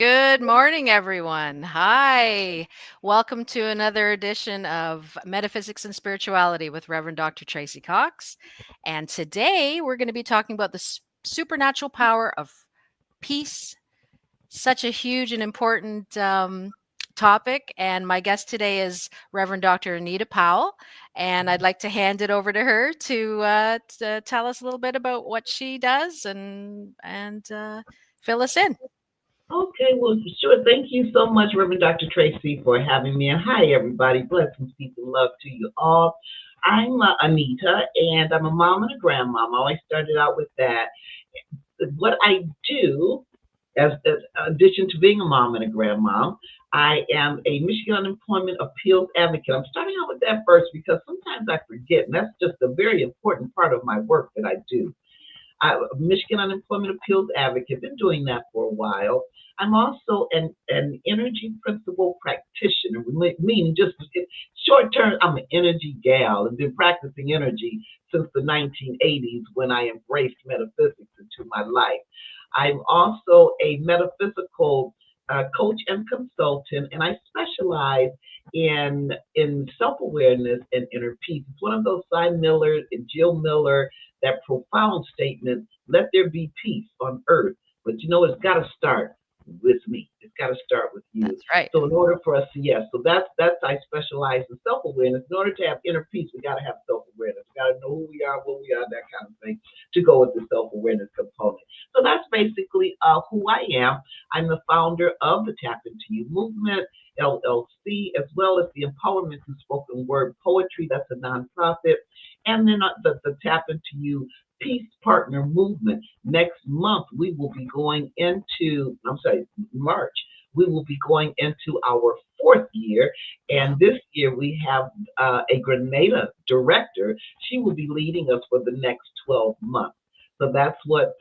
Good morning, everyone. Hi. Welcome to another edition of Metaphysics and Spirituality with Reverend Dr. Tracy Cox. And today we're going to be talking about the supernatural power of peace, such a huge and important topic. And my guest today is Reverend Dr. Anita Powell. And I'd like to hand it over to her to tell us a little bit about what she does and fill us in. Okay, well, sure. Thank you so much, Reverend Dr. Tracy, for having me. And hi, everybody. Blessings, peace, and love to you all. I'm Anita, and I'm a mom and a grandmom. I always started out with that. What I do, as addition to being a mom and a grandmom, I am a Michigan Unemployment Appeals Advocate. I'm starting out with that first because sometimes I forget, and that's just a very important part of my work that I do. Michigan Unemployment Appeals Advocate, been doing that for a while. I'm also an energy principle practitioner, meaning just short term, I'm an energy gal and been practicing energy since the 1980s when I embraced metaphysics into my life. I'm also a metaphysical coach and consultant, and I specialize in self-awareness and inner peace. It's one of those Simon Miller and Jill Miller, that profound statement, let there be peace on earth. But it's got to start with me. It's got to start with you. That's right. So in order for us to, so that's I specialize in self-awareness. In order to have inner peace, we got to have self-awareness. We got to know who we are, what we are, that kind of thing, to go with the self-awareness component. So that's basically who I am. I'm the founder of the Tap Into You movement, LLC, as well as the Empowerment and Spoken Word Poetry. That's a nonprofit. And then the Tap Into You Peace Partner Movement. Next month, we will be going into, March, we will be going into our 4th year. And this year we have a Grenada director. She will be leading us for the next 12 months. So that's what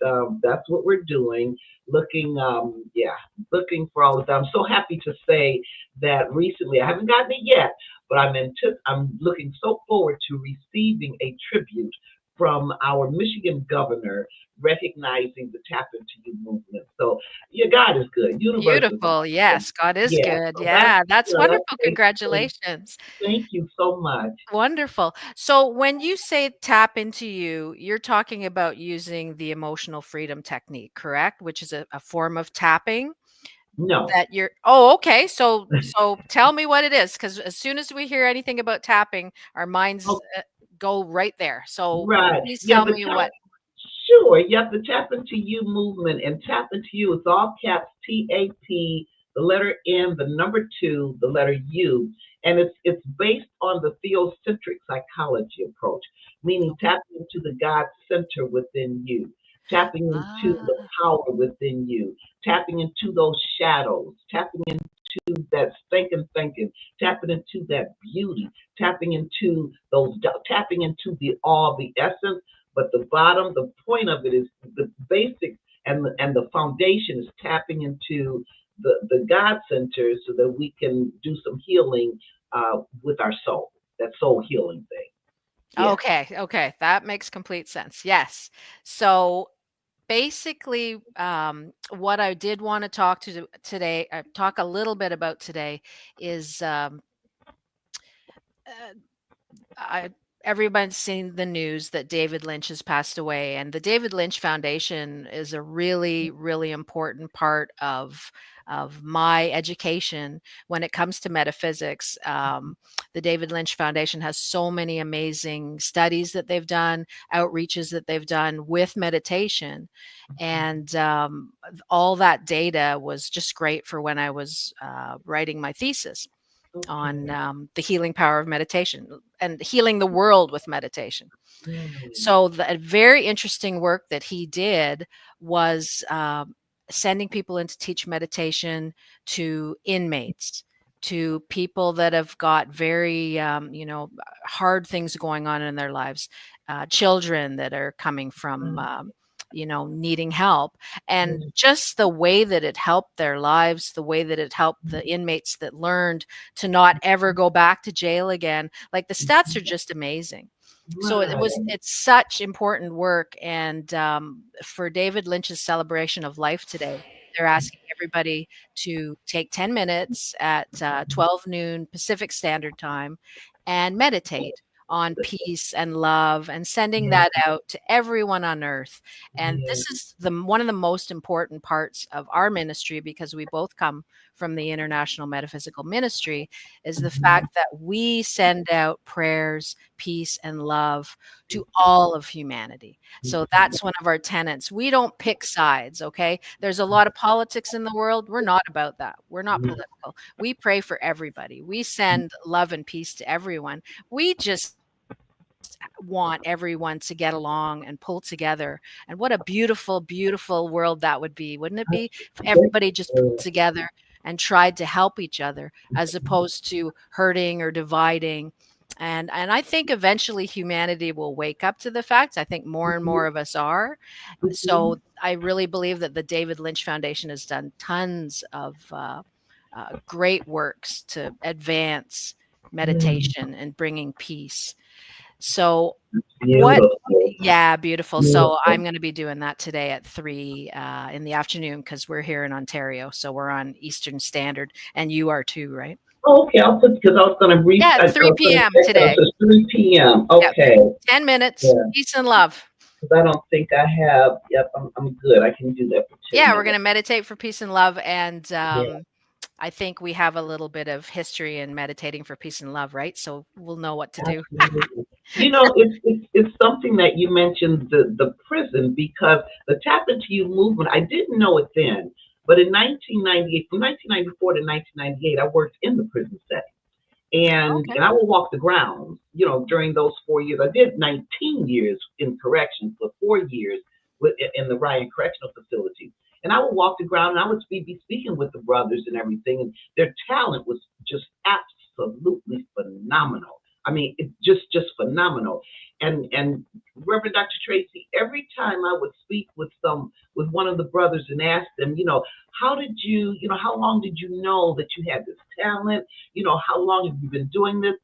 we're doing. Looking for all of that. I'm so happy to say that recently, I haven't gotten it yet, but I'm looking so forward to receiving a tribute from our Michigan governor recognizing the Tap Into You movement. So, God is good. Beautiful. Yes, God is good. So Yeah, that's wonderful. that's Congratulations. Thank you so much. Wonderful. So when you say tap into you, you're talking about using the emotional freedom technique, correct? Which is a form of tapping No. that okay. So tell me what it is, because as soon as we hear anything about tapping, our minds go right there. So please tell me what. Sure. Yep, the Tap Into You movement, and Tap Into You is all caps TAP, the letter N, the number 2, the letter U, and it's based on the theocentric psychology approach, meaning tapping into the God center within you, tapping into the power within you, tapping into those shadows, tapping into that thinking, tapping into that beauty, tapping into the awe, the essence. But the point of it is the basic and the foundation is tapping into the God center so that we can do some healing with our soul, that soul healing thing. Yeah. Okay, that makes complete sense. Yes. So basically, what I did want to talk a little bit about today is everybody's seen the news that David Lynch has passed away, and the David Lynch Foundation is a really, really important part of my education when it comes to metaphysics. The David Lynch Foundation has so many amazing studies that they've done, outreaches that they've done with meditation, and all that data was just great for when I was writing my thesis on the healing power of meditation and healing the world with meditation. So the very interesting work that he did was sending people in to teach meditation to inmates, to people that have got very, hard things going on in their lives, children that are coming from needing help. And just the way that it helped their lives, the way that it helped the inmates that learned to not ever go back to jail again. Like, the stats are just amazing. So it's such important work. And for David Lynch's celebration of life today, they're asking everybody to take 10 minutes at 12 noon Pacific Standard Time and meditate on peace and love and sending Yeah. that out to everyone on earth. And this Yeah. is one of the most important parts of our ministry, because we both come from the International Metaphysical Ministry, is the Mhm. fact that we send out prayers, peace, and love to all of humanity. So that's one of our tenets. We don't pick sides, okay? There's a lot of politics in the world. We're not about that. We're not political. We pray for everybody. We send love and peace to everyone. We just want everyone to get along and pull together. And what a beautiful, beautiful world that would be, wouldn't it be? If everybody just pulled together and tried to help each other as opposed to hurting or dividing. And I think eventually humanity will wake up to the facts. I think more and more of us are. So I really believe that the David Lynch Foundation has done tons of great works to advance meditation and bringing peace. So what Beautiful. yeah, beautiful. So Beautiful. I'm gonna be doing that today at 3, in the afternoon, because 'cause we're here in Ontario, so we're on Eastern Standard, and you are too, right? Oh, okay, I'll put because I was going to Yeah, I at was 3 going to PM check that. today. So it's 3 p.m. Yep, Okay. 10 minutes, Yeah. peace and love. Because I don't think I have. Yep, I'm good. I can do that for 10 Yeah, we're minutes. gonna meditate for peace and love, and, Yeah, I think we have a little bit of history in meditating for peace and love, right? So we'll know what to do. absolutely. It's something that you mentioned the prison because the Tap Into You movement. I didn't know it then, but in 1998, from 1994 to 1998, I worked in the prison setting. Okay. And I will walk the grounds, during those 4 years. I did 19 years in corrections, but 4 years in the Ryan Correctional Facility. And I would walk the ground and I would be speaking with the brothers and everything. And their talent was just absolutely phenomenal. I mean, it just phenomenal. And Reverend Dr. Tracy, every time I would speak with one of the brothers and ask them, how did how long did you know that you had this talent? How long have you been doing this?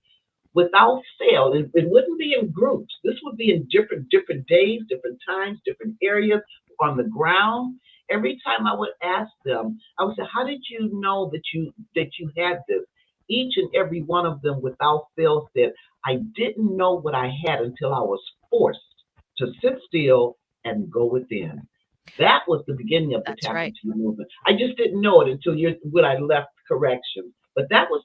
Without fail, it wouldn't be in groups. This would be in different days, different times, different areas on the ground. Every time I would ask them, I would say, "How did you know that you had this?" Each and every one of them, without fail, said, "I didn't know what I had until I was forced to sit still and go within." That was the beginning of the That's Tap right. Into You movement. I just didn't know it until when I left corrections. But that was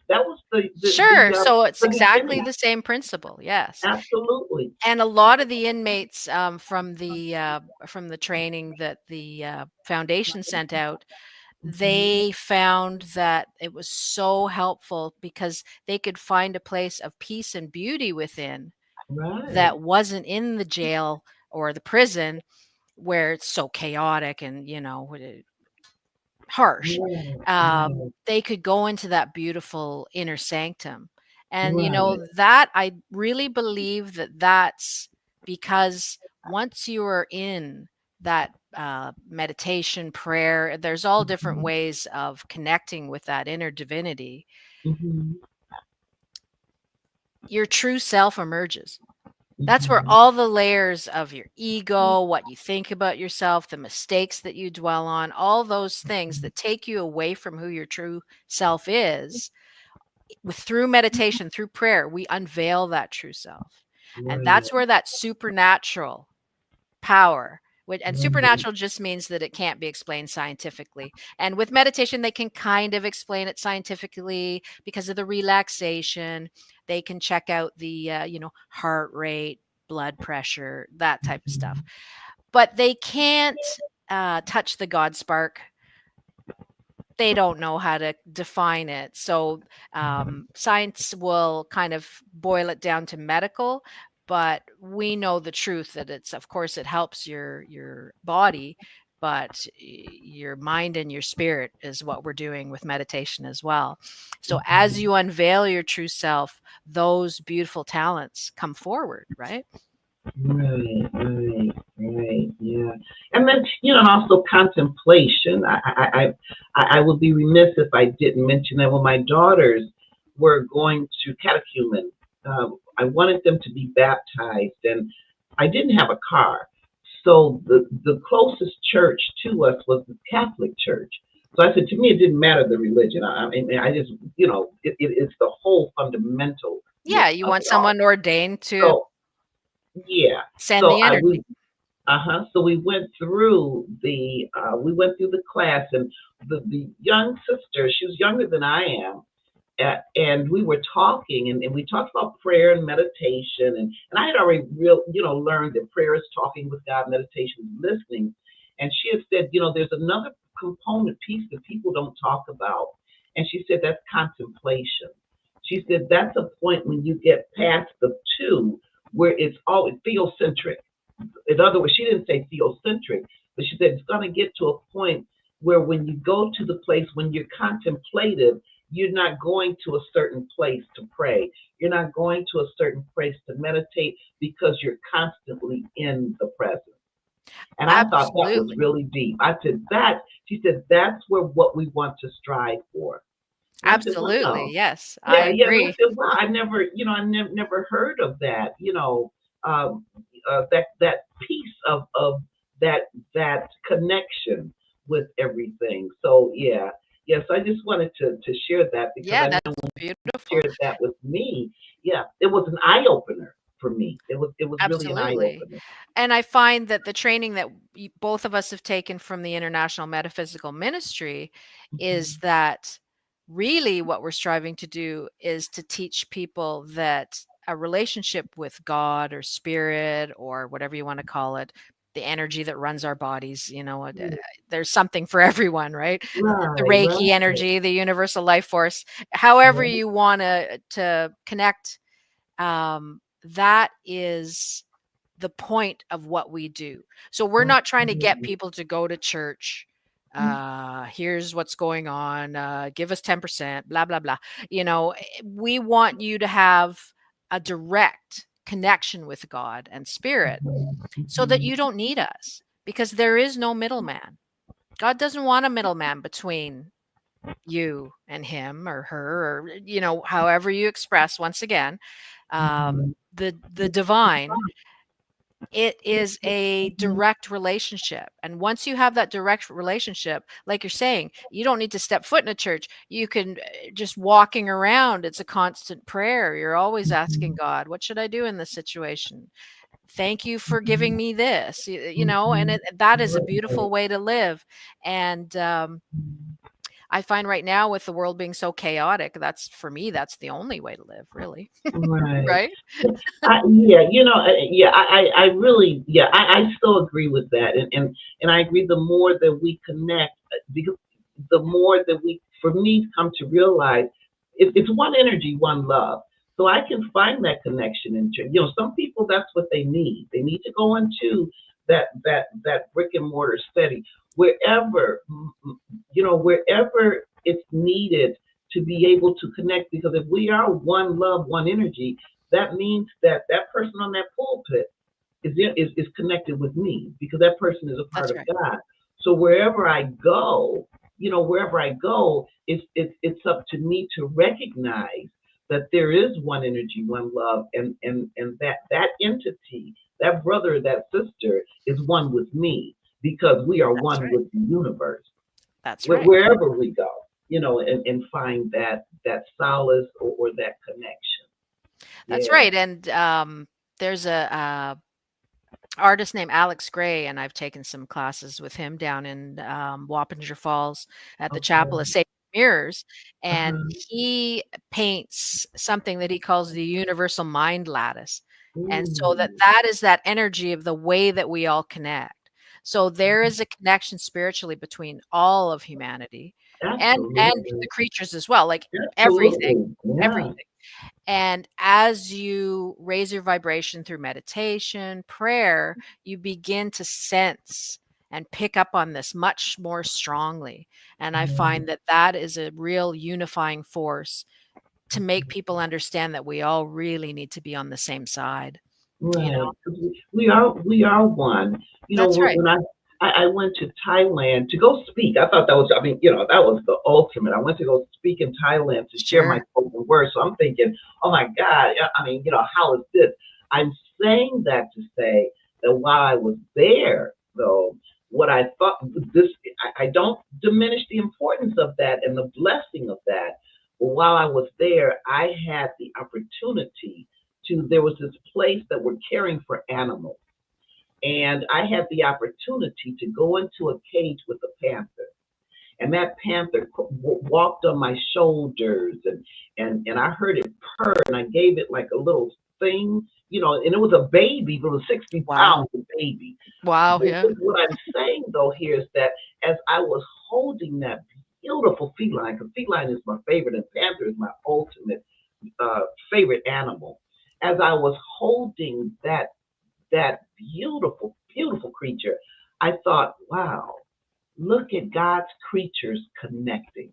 Sure, so it's the exactly beginning. the same principle, yes. Absolutely. And a lot of the inmates, from the training that the, foundation sent out, Mhm. they found that it was so helpful because they could find a place of peace and beauty within Right. that wasn't in the jail or the prison, where it's so chaotic and, harsh. Right. Right. They could go into that beautiful inner sanctum. And, Right. that I really believe that that's because once you are in that meditation, prayer, there's all different Mhm. ways of connecting with that inner divinity. Mhm. Your true self emerges. That's where Mhm. all the layers of your ego, what you think about yourself, the mistakes that you dwell on, all those things that take you away from who your true self is, through meditation, through prayer, we unveil that true self. And Right. that's where that supernatural power, and Right. supernatural just means that it can't be explained scientifically. And with meditation, they can kind of explain it scientifically because of the relaxation. They can check out the heart rate, blood pressure, that type of stuff. Mhm. But they can't touch the God spark. They don't know how to define it. So science will kind of boil it down to medical, but we know the truth that of course, it helps your body, but your mind and your spirit is what we're doing with meditation as well. So as Mhm. you unveil your true self, those beautiful talents come forward, right? Right, right, right, yeah. And then, and also contemplation. I would be remiss if I didn't mention that when my daughters were going to catechumen, I wanted them to be baptized, and I didn't have a car. So the closest church to us was the Catholic Church. So I said, to me, it didn't matter the religion. I mean, I just, it's the whole fundamentalness Yeah, you of want it all. someone ordained to So, yeah. send So the energy. so we went through the class, and the young sister, she was younger than I am, and we were talking, and we talked about prayer and meditation, and I had already learned that prayer is talking with God, meditation is listening, and she had said, there's another component piece that people don't talk about, and she said that's contemplation. She said that's a point when you get past the two, where it's always theocentric. In other words, she didn't say theocentric, but she said it's going to get to a point where when you go to the place, when you're contemplative, you're not going to a certain place to pray. You're not going to a certain place to meditate because you're constantly in the present. And I thought that was Absolutely. really deep. I said, she said, that's where what we want to strive for. And I said, Absolutely, wow. yes, I Yeah, yeah. And I agree. said, wow, I never heard of that. Um, that piece of that connection with everything. So yeah, yes. I just wanted to share that because Yeah, I know that's beautiful. shared that with me. Yeah, it was an eye opener for me. It was really an eye Absolutely. opener. And I find that the training that both of us have taken from the International Metaphysical Ministry is Mhm. that really what we're striving to do is to teach people that a relationship with God or spirit or whatever you want to call it, the energy that runs our bodies, Yeah. there's something for everyone, right? The Right, Reiki right. energy, the universal life force, however Right. you want to connect, that is the point of what we do. So we're not trying to get Absolutely. people to go to church. Here's what's going on. Give us 10%, blah, blah, blah. We want you to have a direct connection with God and spirit so that Mhm. you don't need us because there is no middleman. God doesn't want a middleman between you and him or her or however you express once again Mhm. the divine. It is a direct relationship. And once you have that direct relationship, like you're saying, you don't need to step foot in a church. You can just walking around. It's a constant prayer. You're always asking Mhm. God, what should I do in this situation? Thank you for giving Mhm. me this, and Mhm. that is a Right. beautiful way to live. And I find right now with the world being so chaotic, that's for me, that's the only way to live, really. Right. Right? Yeah, yeah, I really, yeah, I still agree with that, and I agree. The more that we connect, because the more that for me, come to realize it's one energy, one love. So I can find that connection into, some people that's what they need. They need to go into that brick and mortar steady, wherever, wherever it's needed to be able to connect. Because if we are one love, one energy, that means that person on that pulpit is connected with me because that person is a part That's of right. God. So wherever I go, it's up to me to recognize that there is one energy, one love, and that entity, that brother, that sister, is one with me because we are That's one right. with the universe. That's right. Wherever we go, and find that solace or that connection. That's Yeah. right. And there's a artist named Alex Gray, and I've taken some classes with him down in Wappinger Falls at the Chapel of Okay. Sacred Mirrors. And Uh-huh. he paints something that he calls the universal mind lattice. And so that Ooh, that is that energy of the way that we all connect. So there is a connection spiritually between all of humanity and absolutely. the creatures as well, like everything, Absolutely. Yeah. everything. And as you raise your vibration through meditation, prayer, you begin to sense and pick up on this much more strongly. And I Mhm. find that that is a real unifying force to make people understand that we all really need to be on the same side. You know, Right. 'Cause we are one. that's right. When I went to Thailand to go speak, I thought that was, I mean, that was the ultimate. I went to go speak in Thailand to share my Sure. spoken word. So I'm thinking, oh my God, yeah, I mean, how is this? I'm saying that to say that while I was there, though, what I thought this, I don't diminish the importance of that and the blessing of that. But while I was there, I had the opportunity there was this place that were caring for animals. And I had the opportunity to go into a cage with a panther. And that panther walked on my shoulders, and I heard it purr, and I gave it like a little thing, and it was a baby, it was a 60 Wow. pound baby. Wow. But Yeah. what I'm saying though here is that as I was holding that beautiful feline, because feline is my favorite and panther is my ultimate favorite animal, as I was holding that beautiful, beautiful creature, I thought, wow, look at God's creatures connecting.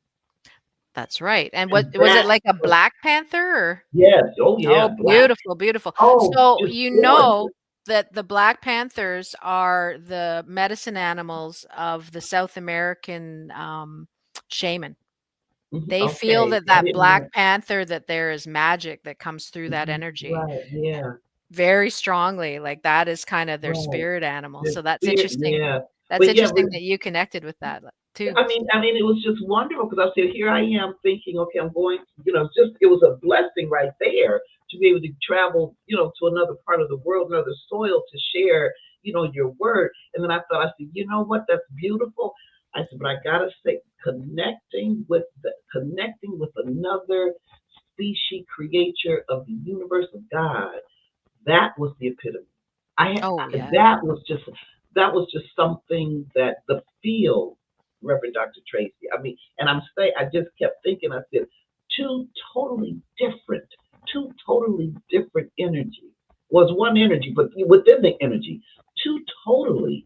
That's right. And what And was it, that like a was, Black Panther or? yes, oh yeah, Oh, black. beautiful, beautiful. Oh, So just you know gorgeous. that the Black Panthers are the medicine animals of the South American shaman. They feel Okay, that I that didn't Black know. Panther, that there is magic that comes through that Mhm. energy Right, yeah, very strongly. Like that is kind of their right. spirit animal. The So that's spirit, interesting. yeah. That's But yeah, interesting that you connected with that too. I mean, it was just wonderful because I said, here I am thinking, okay, I'm going, just it was a blessing right there to be able to travel, to another part of the world, another soil to share, your word. And then I thought, I said, you know what, that's beautiful. I said, but I gotta say, connecting with another species, creature of the universe of God, that was the epitome. I Oh yeah. that was just something that the field, Reverend Dr. Tracy. I mean, and I just kept thinking. I said, two totally different, two totally different energies. Was one energy, but within the energy, two totally,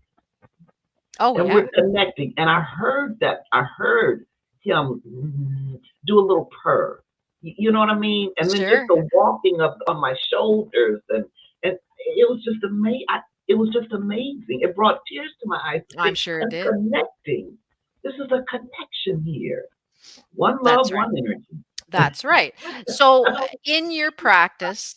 Oh and yeah. we're connecting. And I heard that. I heard him do a little purr. You know what I mean? And then just Sure. the walking up on my shoulders, and it was just amazing. It was just amazing. It brought tears to my eyes to I'm think sure it I'm did. connecting. This is a connection here. One love, That's right. one energy. That's right. So, in your practice,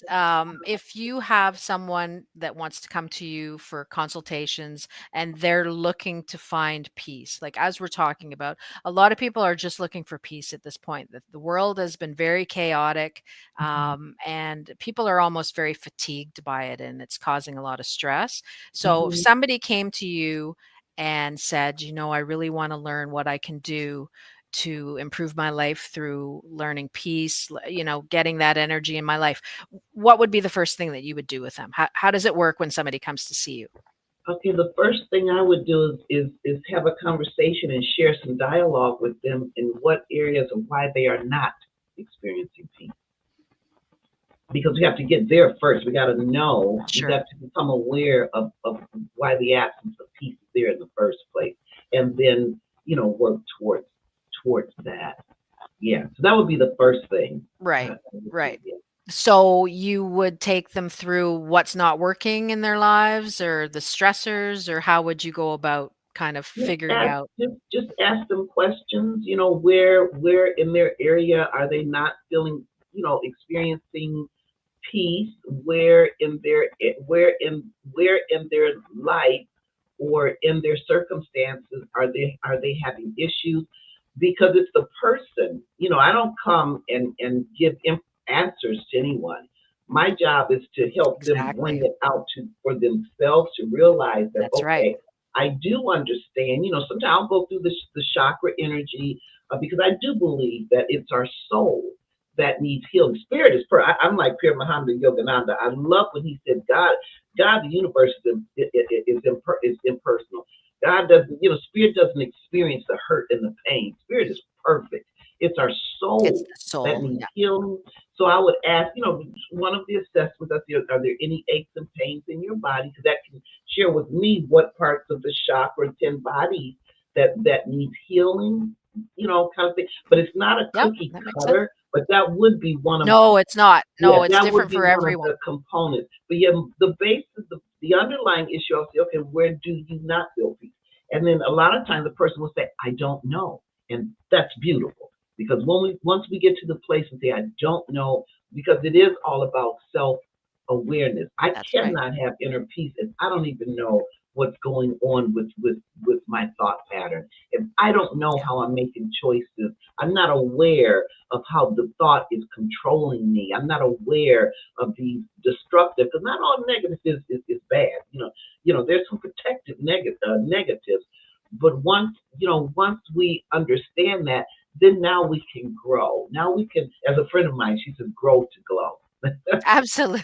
if you have someone that wants to come to you for consultations and they're looking to find peace, like as we're talking about, a lot of people are just looking for peace at this point. The world has been very chaotic, and people are almost very fatigued by it, and it's causing a lot of stress. So, if Mhm. somebody came to you and said, I really want to learn what I can do to improve my life through learning peace, getting that energy in my life, what would be the first thing that you would do with them? How does it work when somebody comes to see you? Okay, the first thing I would do is have a conversation and share some dialogue with them in what areas of why they are not experiencing peace. Because we have to get there first. We got to know. We Sure. got to become aware of why the absence of peace is there in the first place, and then work towards that. Yeah, so that would be the first thing. Right. Right. Yeah. So you would take them through what's not working in their lives or the stressors, or how would you go about kind of Just figuring ask, out? just ask them questions. Where in their area are they not feeling, experiencing peace? Where in their life or in their circumstances are they having issues? Because it's the person. I don't come and give answers to anyone. My job is to help them bring Exactly. it out for themselves to realize that, That's right. okay, I do understand. Sometimes I'll go through the chakra energy, because I do believe that it's our soul that needs healing. Spirit is I'm like Pir Muhammad Yogananda. I love when he said God, the universe is impersonal. God doesn't, spirit doesn't experience the hurt and the pain. Spirit is perfect. It's our It's soul the that soul. needs Yeah. healing. So I would ask, one of the assessments, are there any aches and pains in your body? Because that can share with me what parts of the chakra 10 bodies that needs healing, kind of thing. But it's not a Yep. cookie That makes sense. cutter, but that would be one of No, it's not. yeah, No, it's that would different be for one of everyone. the components. But yeah, the basis, the underlying issue, I'll say, okay, where do you not feel peace? And then a lot of times the person will say, I don't know. And that's beautiful. Because once we get to the place and say, I don't know, because it is all about self awareness. I That's right. cannot have inner peace if I don't even know what's going on with my thought pattern. If I don't know how I'm making choices, I'm not aware of how the thought is controlling me. I'm not aware of the destructive, because not all negative is bad. There's some protective negatives. But once we understand that, then now we can grow. Now we can, as a friend of mine, she says, grow to glow. Absolutely.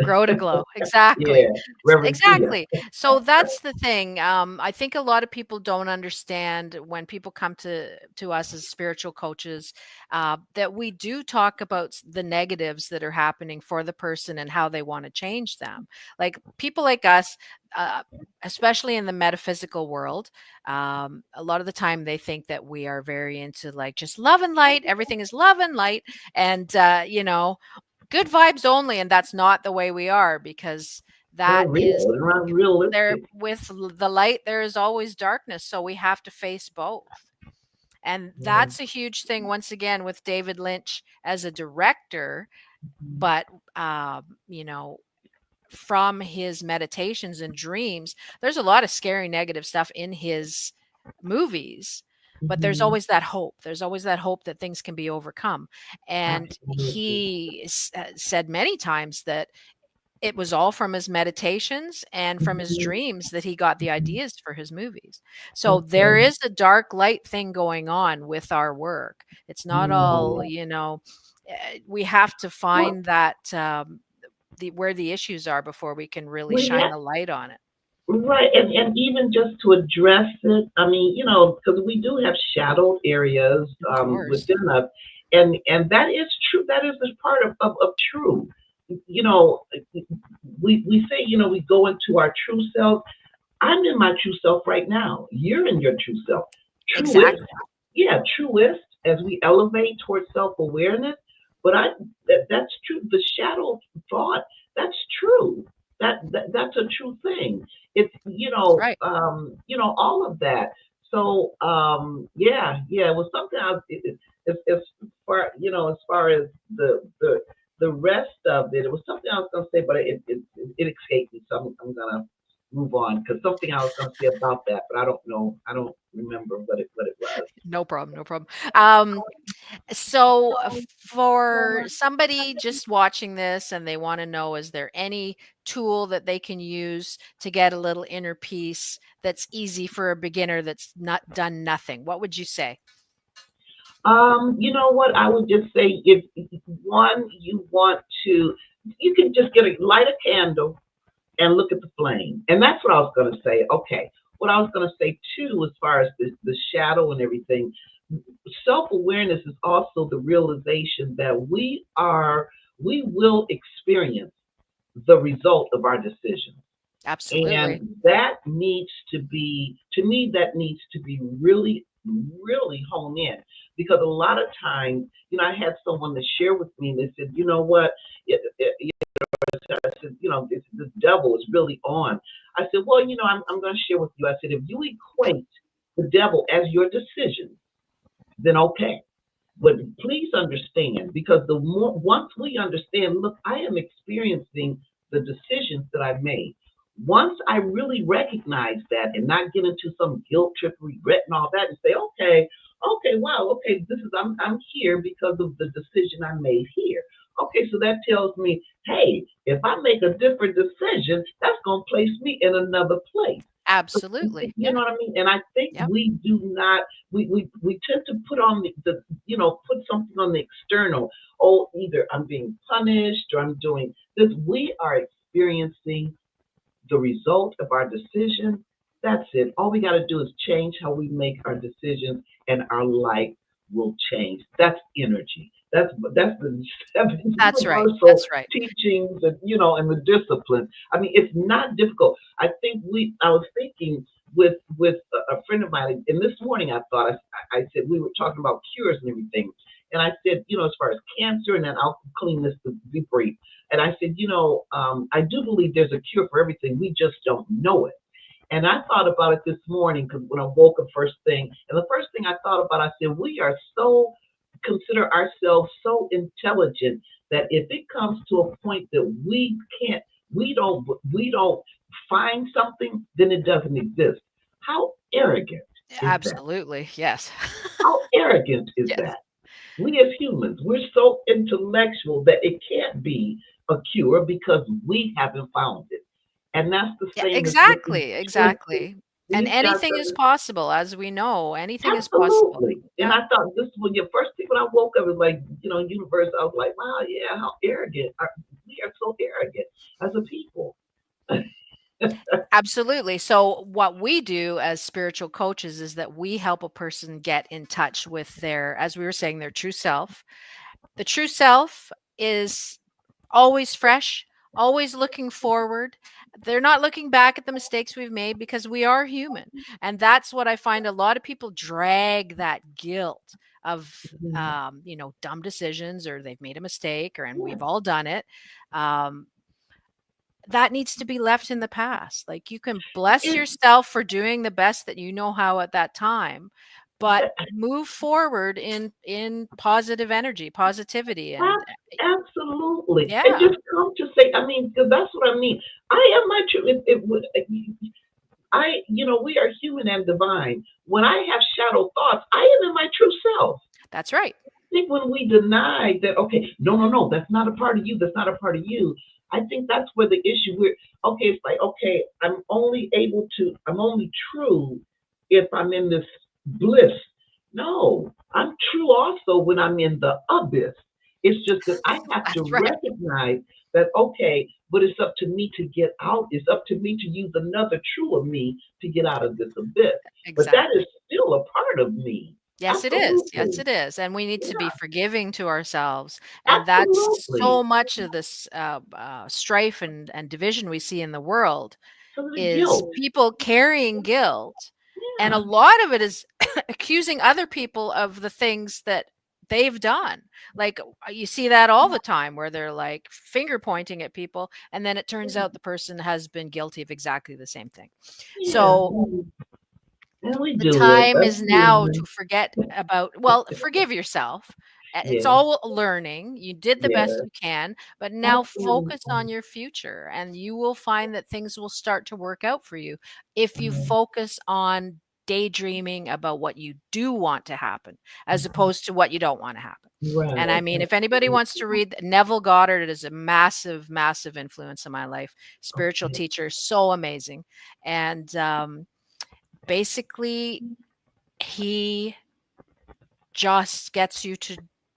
Grow to glow. Exactly. Yeah, Reverend Tia. Exactly. So that's the thing. I think a lot of people don't understand when people come to us as spiritual coaches, that we do talk about the negatives that are happening for the person and how they want to change them. Like people like us, uh, especially in the metaphysical world, a lot of the time they think that we are very into like just love and light. Everything is love and light, and good vibes only, and that's not the way we are, because They're that is real. They're not there realistic. with the light there is always darkness, so we have to face both. And Yeah. that's a huge thing once again with David Lynch as a director. But you know from his meditations and dreams, there's a lot of scary negative stuff in his movies, but there's Mm-hmm. always that hope. There's always that hope that things can be overcome. And Absolutely. he said many times that it was all from his meditations and from his Mm-hmm. dreams that he got the ideas for his movies. So there Okay. is a dark light thing going on with our work. It's not all, Yeah. we have to Well, find that where the issues are before we can really we shine have the light on it. right, and even just to address it, I mean, because we do have shadowed areas Of course. within us, and that is true. That is a part of true. You know, we say we go into our true self. I'm in my true self right now. You're in your true self. Truest, Exactly. yeah, truest as we elevate towards self awareness. But that's true. The shadow thought, that's true. That's a true thing. It's That's right. all of that. So yeah, it was something else. As far as far as the rest of it, it was something I was gonna say, but it escaped me. So I'm gonna move on because something I was going to say about that, but I don't know. I don't remember what it was. No problem. No problem. Um, so, for somebody just watching this and they want to know, is there any tool that they can use to get a little inner peace that's easy for a beginner that's not done nothing? What would you say? You know what? I would just say if one you want to, you can just light a candle and look at the flame, and that's what I was going to say. Okay, what I was going to say too, as far as the shadow and everything, self awareness is also the realization that we will experience the result of our decisions. Absolutely. And that needs to be, to me, that needs to be really, really honed in. Because a lot of times, I had someone to share with me, and they said, you know what? I said, this devil is really on. I said, well, I'm going to share with you. I said, if you equate the devil as your decision, then okay. But please understand, because once we understand, look, I am experiencing the decisions that I've made. Once I really recognize that and not get into some guilt trip, regret, and all that, and say, okay, wow, okay, I'm here because of the decision I made here. Okay, so that tells me, hey, if I make a different decision, that's going to place me in another place. So, Absolutely. you Yeah. know what I mean? And I think Yep. we do not, we tend to put on put something on the external. Oh, either I'm being punished or I'm doing this. We are experiencing the result of our decision. That's it. All we got to do is change how we make our decisions, and our life will change. That's energy. That's the seven That's right. universal That's right. teachings, and the discipline. I mean, it's not difficult. I think I was thinking with a friend of mine, and this morning I said we were talking about cures and everything, and I said, as far as cancer, and then I'll clean this to be brief. And I said, I do believe there's a cure for everything. We just don't know it. And I thought about it this morning because when I woke up first thing, and the first thing I thought about, I said, we are consider ourselves so intelligent that if it comes to a point that we can't, we don't find something, then it doesn't exist. How arrogant is that? Absolutely. Yes. How arrogant is Yes. that? We as humans, we're so intellectual that it can't be a cure because we haven't found it. And that's the Yeah, same as with these exactly, choices. exactly. And We've got anything is to, possible, as we know, anything is possible. absolutely. And Yeah. I thought this when your first thing when I woke up was like, universe, I was like, wow, yeah, how arrogant. We are so arrogant as a people. Absolutely. So what we do as spiritual coaches is that we help a person get in touch with their, as we were saying, their true self. The true self is always fresh, always looking forward. They're not looking back at the mistakes we've made because we are human. And that's what I find a lot of people drag that guilt of dumb decisions, or they've made a mistake, or and Yeah. we've all done it. Um, that needs to be left in the past. Like, you can bless It, yourself for doing the best that you know how at that time, but move forward in positive energy, positivity, and absolutely. And yeah, just come to say, I mean, because that's what I mean. I am my true. It would. We are human and divine. When I have shadow thoughts, I am in my true self. that's right. I think when we deny that, okay, no, no, no, that's not a part of you, that's not a part of you. I think that's where the issue. Okay, it's like, okay, I'm only true if I'm in this bliss. No, I'm true also when I'm in the abyss. It's just that I have to That's right. recognize that, okay, but it's up to me to get out. It's up to me to use another true of me to get out of this abyss. But that is Exactly. still a part of me. Yes, it is. Yes, Absolutely. it is. And we need to be Yeah, forgiving to ourselves. And that's so absolutely. much of this strife and division we see in the world So the is guilt. people carrying guilt. And a Yeah. lot of it is accusing other people of the things that they've done. Like, you see that all the time where they're like finger pointing at people. And then it turns out the person has been guilty of exactly the same thing. Yeah. So And we the do it. time That's is now to human. forget about, well, forgive yourself. It's Yeah. all learning. You did the best Yeah. you can, but now focus on Absolutely. your future, and you will find that things will start to work out for you if you Mhm. focus on daydreaming about what you do want to happen as opposed to what you don't want to happen. And I Right. mean, if anybody Absolutely. wants to read, Neville Goddard is a massive, massive influence in my life. Spiritual Okay. teacher, so amazing. And basically, he just gets you to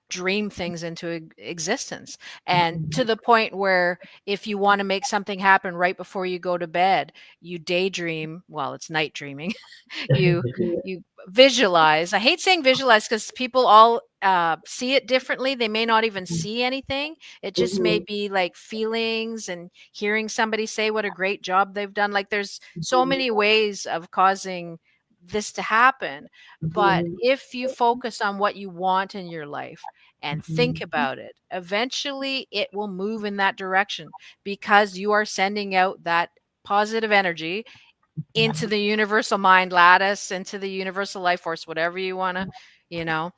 dream things into existence, and to Mhm. the point where if you want to make something happen right before you go to bed, you daydream. Well, it's night dreaming. you you visualize. I hate saying visualize because people all see it differently. They may not even see anything. It just may Mhm. be like feelings and hearing somebody say what a great job they've done. Like, there's so Mhm. many ways of causing this to happen. But Mhm. if you focus on what you want in your life and think Mhm. about it, eventually it will move in that direction, because you are sending out that positive energy into the universal mind lattice, into the universal life force, whatever you want to, you know,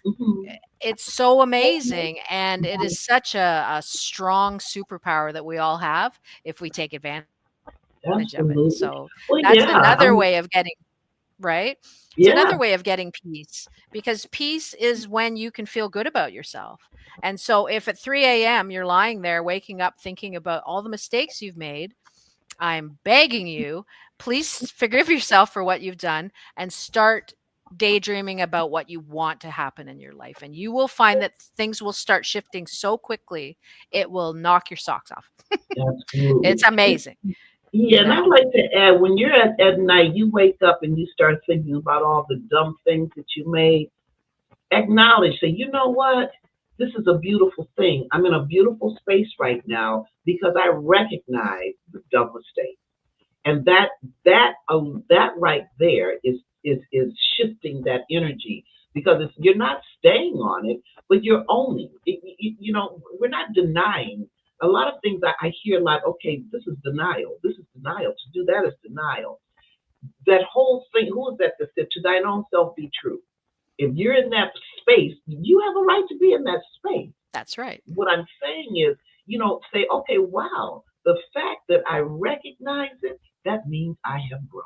Mhm. it's so amazing. And it is such a strong superpower that we all have if we take advantage of it. Absolutely. So Well, that's yeah. another way of getting, right? It's Yeah. another way of getting peace, because peace is when you can feel good about yourself. And so if at 3 a.m. you're lying there, waking up, thinking about all the mistakes you've made, I'm begging you, please forgive yourself for what you've done and start daydreaming about what you want to happen in your life. And you will find that things will start shifting so quickly, it will knock your socks off. It's Absolutely. amazing, Yeah, you and I'd know? like to add when you're at night, you wake up and you start thinking about all the dumb things that you made. Acknowledge, say, you know what? This is a beautiful thing. I'm in a beautiful space right now because I recognize the dumb mistake. And that right there is shifting that energy because you're not staying on it, but you're owning it. We're not denying a lot of things. I hear like, okay, this is denial. This is denial. To do that is denial. That whole thing. Who is that said, to thine own self be true? If you're in that space, you have a right to be in that space. That's right. What I'm saying is, say, okay, wow, the fact that I recognize it that means I have grown.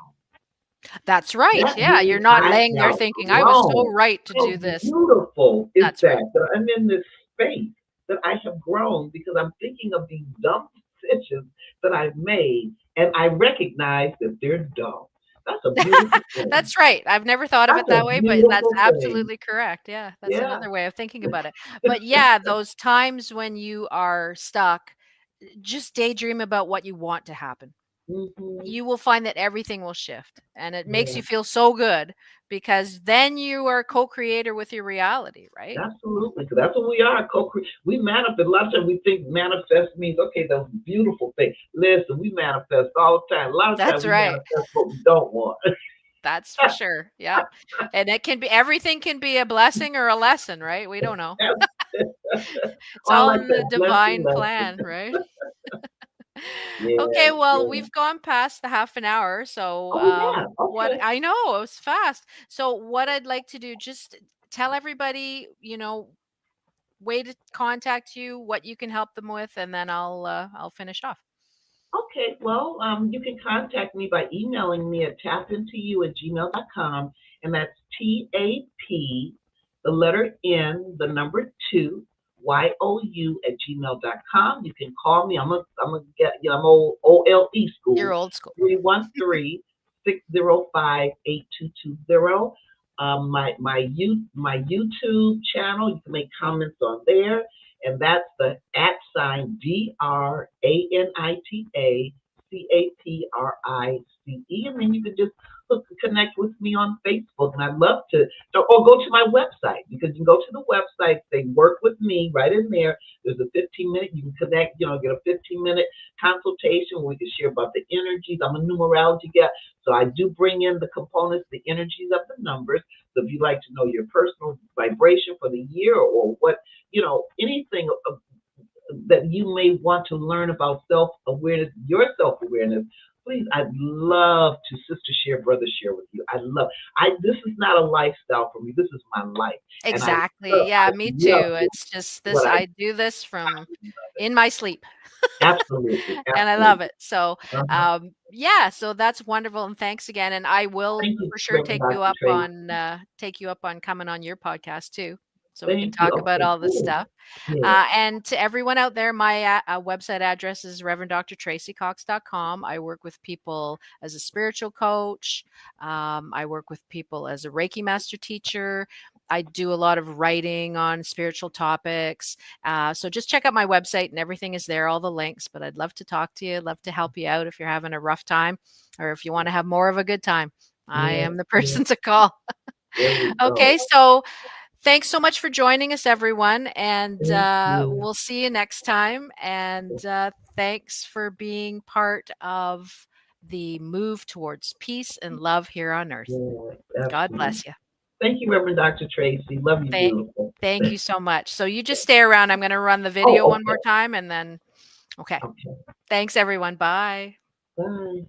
That's right. That Yeah, means you're not I laying there have thinking, "I was so grown. right to How do this." beautiful is That's right. that? That I'm in this space, that I have grown because I'm thinking of these dumb decisions that I've made, and I recognize that they're dumb. That's a beautiful thing. That's right. I've never thought of it That's a that way, but that's beautiful thing. absolutely correct. Yeah, that's Yeah. another way of thinking about it. But yeah, those times when you are stuck, just daydream about what you want to happen. Hmm. You will find that everything will shift, and it makes Yeah. you feel so good because then you are co-creator with your reality, right? Absolutely, because that's what we are. We manifest. A lot of times we think manifest means okay, those beautiful things. Listen, we manifest all the time. A lot of times That's we right. manifest what we don't want. That's for sure. Yep. And it can be everything can be a blessing or a lesson, right? We don't know. It's Oh, I all like in the that blessing divine lesson. plan, right? Okay, Yeah, well, yeah. we've gone past the half an hour, so Oh yeah. what Okay. I know it was fast. So what I'd like to do, just tell everybody, way to contact you, what you can help them with, and then I'll finish off. Okay, well, you can contact me by emailing me at tapintoyou@gmail.com, and that's TAP, the letter N, the number two, YOU@gmail.com. You can call me. I'm a get, I'm old OLE You're school, old school. 313-605-8220. My YouTube channel, you can make comments on there, and that's the @ DRANITACAPRICE. And then you can just connect with me on Facebook. And I'd love to, or go to my website, because you can go to the website, they work with me right in there. There's a 15-minute, you can connect, get a 15-minute consultation where we can share about the energies. I'm a numerology guy, so I do bring in the components, the energies of the numbers. So if you'd like to know your personal vibration for the year, or what, anything that you may want to learn about self-awareness, your self-awareness, please, I'd love to sister share, brother share with you. This is not a lifestyle for me. This is my life. And Exactly. Yeah, I me love too. It's just this, what I I do this from in my sleep. absolutely, And I love absolutely. it. So, Uh-huh. yeah, so that's wonderful, and thanks again, and I will Thank you, for sure Reverend Dr. Tracy. take you up on coming on your podcast too, so we can Thank you. talk about Okay, all this cool. stuff. Yeah. And to everyone out there, my website address is reverenddratracycox.com. I work with people as a spiritual coach. I work with people as a Reiki master teacher. I do a lot of writing on spiritual topics. So just check out my website and everything is there, all the links. But I'd love to talk to you, love to help you out if you're having a rough time or if you want to have more of a good time. I Yeah. am the Yeah. person to call. There we Okay, go. so thanks so much for joining us, everyone. And Thank you. we'll see you next time. And thanks for being part of the move towards peace and love here on earth. Yeah, God absolutely. bless you. Thank you, Reverend Dr. Tracy. Love you, Thank, beautiful. thank you so much. So you just stay around. I'm going to run the video Oh, one more okay. time and then, okay. Okay. Thanks, everyone. Bye. Bye.